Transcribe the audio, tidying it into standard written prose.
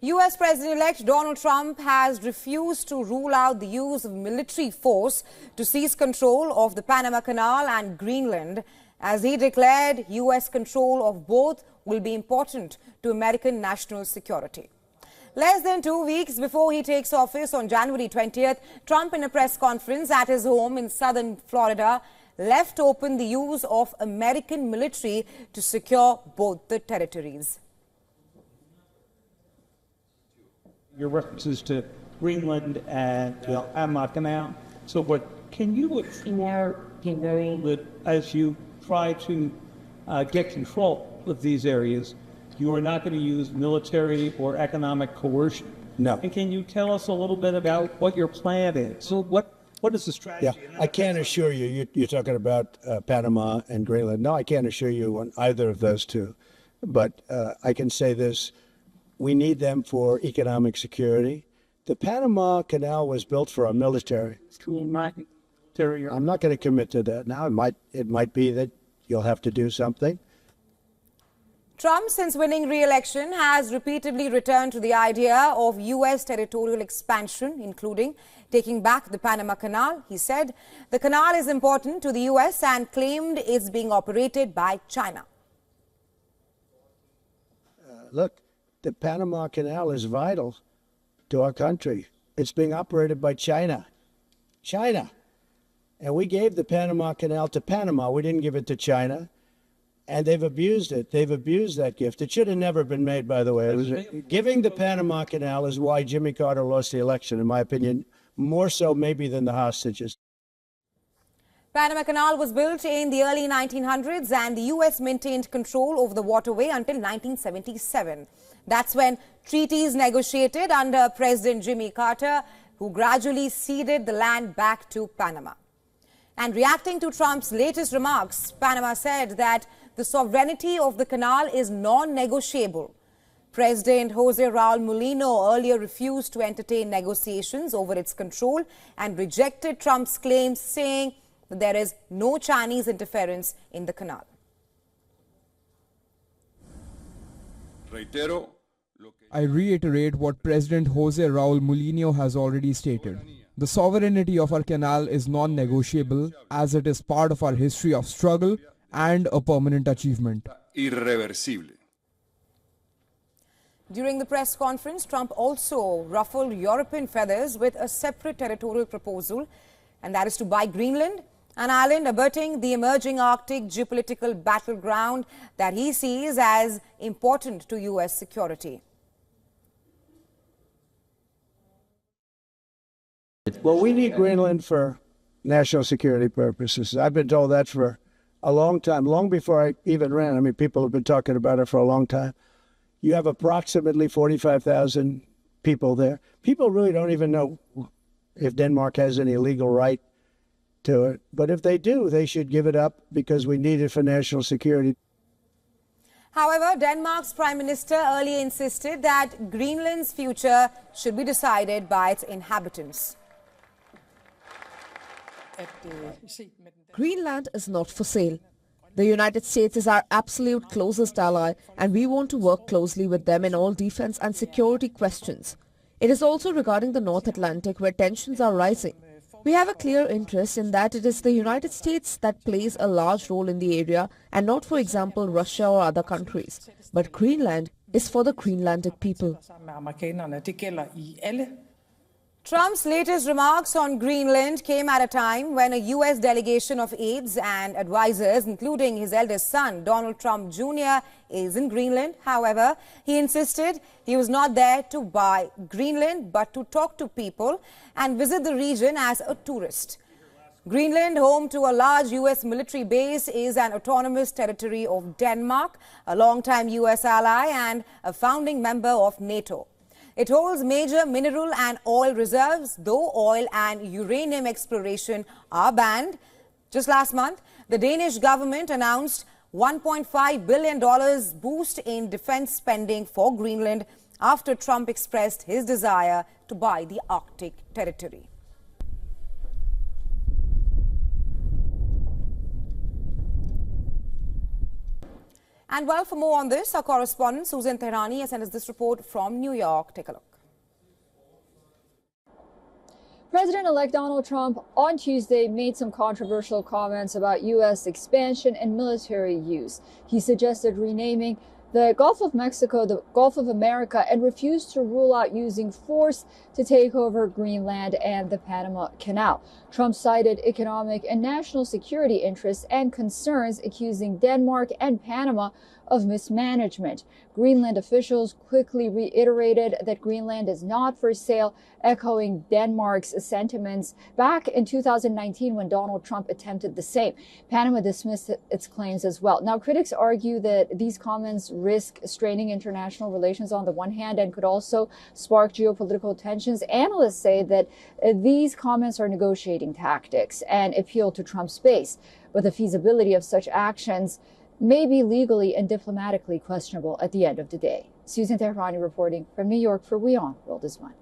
US President-elect Donald Trump has refused to rule out the use of military force to seize control of the Panama Canal and Greenland, as he declared US control of both will be important to American national security. Less than 2 weeks before he takes office on January 20th, Trump, in a press conference at his home in southern Florida, left open the use of American military to secure both the territories. Your references to Greenland and the Panama Canal. So, what can you explore that as you try to get control of these areas, you are not going to use military or economic coercion? No. And can you tell us a little bit about what your plan is? So, what is the strategy? Yeah, I can't assure you. You're talking about Panama and Greenland. No, I can't assure you on either of those two. But I can say this. We need them for economic security. The Panama Canal was built for our military. I'm not going to commit to that now. It might be that you'll have to do something. Trump, since winning re-election, has repeatedly returned to the idea of U.S. territorial expansion, including taking back the Panama Canal. He said the canal is important to the U.S. and claimed it's being operated by China. Look, the Panama Canal is vital to our country. It's being operated by China. China. And we gave the Panama Canal to Panama. We didn't give it to China. And they've abused it. They've abused that gift. It should have never been made, by the way. Giving the Panama Canal is why Jimmy Carter lost the election, in my opinion, more so maybe than the hostages. Panama Canal was built in the early 1900s and the U.S. maintained control over the waterway until 1977. That's when treaties negotiated under President Jimmy Carter, who gradually ceded the land back to Panama. And reacting to Trump's latest remarks, Panama said that the sovereignty of the canal is non-negotiable. President Jose Raul Mulino earlier refused to entertain negotiations over its control and rejected Trump's claims, saying that there is no Chinese interference in the canal. I reiterate what President Jose Raul Mulino has already stated. The sovereignty of our canal is non-negotiable, as it is part of our history of struggle and a permanent achievement. During the press conference, Trump also ruffled European feathers with a separate territorial proposal, and that is to buy Greenland, an island abutting the emerging Arctic geopolitical battleground that he sees as important to U.S. security. Well, we need Greenland for national security purposes. I've been told that for a long time, long before I even ran. I mean, people have been talking about it for a long time. You have approximately 45,000 people there. People really don't even know if Denmark has any legal right to it. But if they do, they should give it up because we need it for national security. However, Denmark's Prime Minister earlier insisted that Greenland's future should be decided by its inhabitants. Greenland is not for sale. The United States is our absolute closest ally, and we want to work closely with them in all defense and security questions. It is also regarding the North Atlantic, where tensions are rising. We have a clear interest in that it is the United States that plays a large role in the area and not, for example, Russia or other countries. But Greenland is for the Greenlandic people. Trump's latest remarks on Greenland came at a time when a U.S. delegation of aides and advisors, including his eldest son, Donald Trump Jr., is in Greenland. However, he insisted he was not there to buy Greenland, but to talk to people and visit the region as a tourist. Greenland, home to a large U.S. military base, is an autonomous territory of Denmark, a longtime U.S. ally and a founding member of NATO. It holds major mineral and oil reserves, though oil and uranium exploration are banned. Just last month, the Danish government announced $1.5 billion boost in defense spending for Greenland after Trump expressed his desire to buy the Arctic territory. And well, for more on this, our correspondent Susan Tehrani has sent us this report from New York. Take a look. President-elect Donald Trump on Tuesday made some controversial comments about U.S. expansion and military use. He suggested renaming the Gulf of Mexico the Gulf of America and refused to rule out using force to take over Greenland and the Panama Canal. Trump cited economic and national security interests and concerns, accusing Denmark and Panama of mismanagement. Greenland officials quickly reiterated that Greenland is not for sale, echoing Denmark's sentiments back in 2019 when Donald Trump attempted the same. Panama dismissed its claims as well. Now, critics argue that these comments risk straining international relations on the one hand and could also spark geopolitical tensions. Analysts say that these comments are negotiating tactics and appeal to Trump's base, but the feasibility of such actions may be legally and diplomatically questionable at the end of the day. Susan Tehrani reporting from New York for WION World is One.